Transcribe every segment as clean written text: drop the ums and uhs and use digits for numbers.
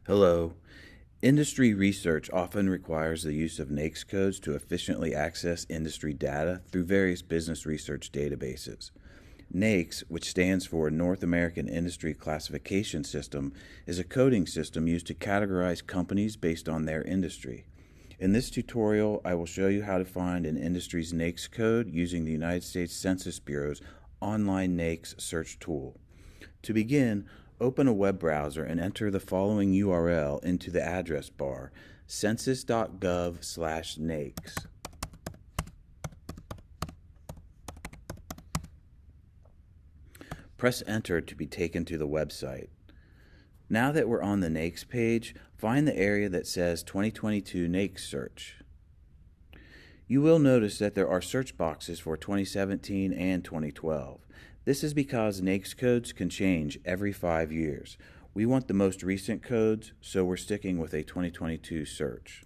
Hello. Industry research often requires the use of NAICS codes to efficiently access industry data through various business research databases. NAICS, which stands for North American Industry Classification System, is a coding system used to categorize companies based on their industry. In this tutorial, I will show you how to find an industry's NAICS code using the United States Census Bureau's online NAICS search tool. To begin, open a web browser and enter the following URL into the address bar: census.gov/NAICS. Press enter to be taken to the website. Now that we're on the NAICS page, find the area that says 2022 NAICS search. You will notice that there are search boxes for 2017 and 2012. This is because NAICS codes can change every 5 years. We want the most recent codes, so we're sticking with a 2022 search.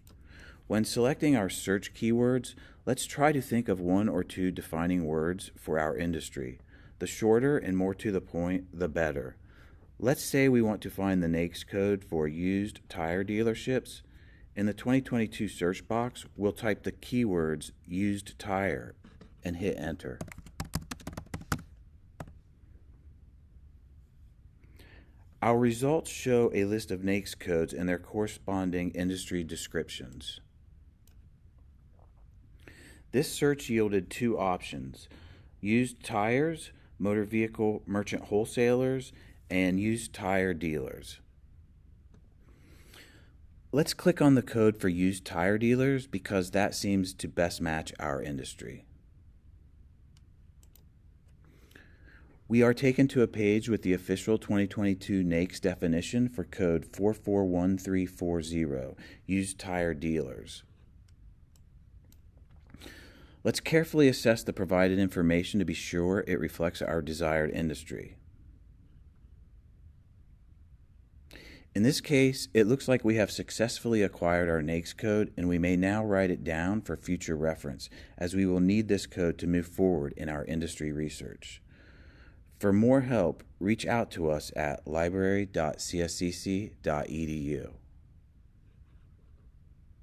When selecting our search keywords, let's try to think of one or two defining words for our industry. The shorter and more to the point, the better. Let's say we want to find the NAICS code for used tire dealerships. In the 2022 search box, we'll type the keywords used tire and hit enter. Our results show a list of NAICS codes and their corresponding industry descriptions. This search yielded two options: used tires, motor vehicle merchant wholesalers, and used tire dealers. Let's click on the code for used tire dealers because that seems to best match our industry. We are taken to a page with the official 2022 NAICS definition for code 441340, used tire dealers. Let's carefully assess the provided information to be sure it reflects our desired industry. In this case, it looks like we have successfully acquired our NAICS code, and we may now write it down for future reference, as we will need this code to move forward in our industry research. For more help, reach out to us at library.cscc.edu.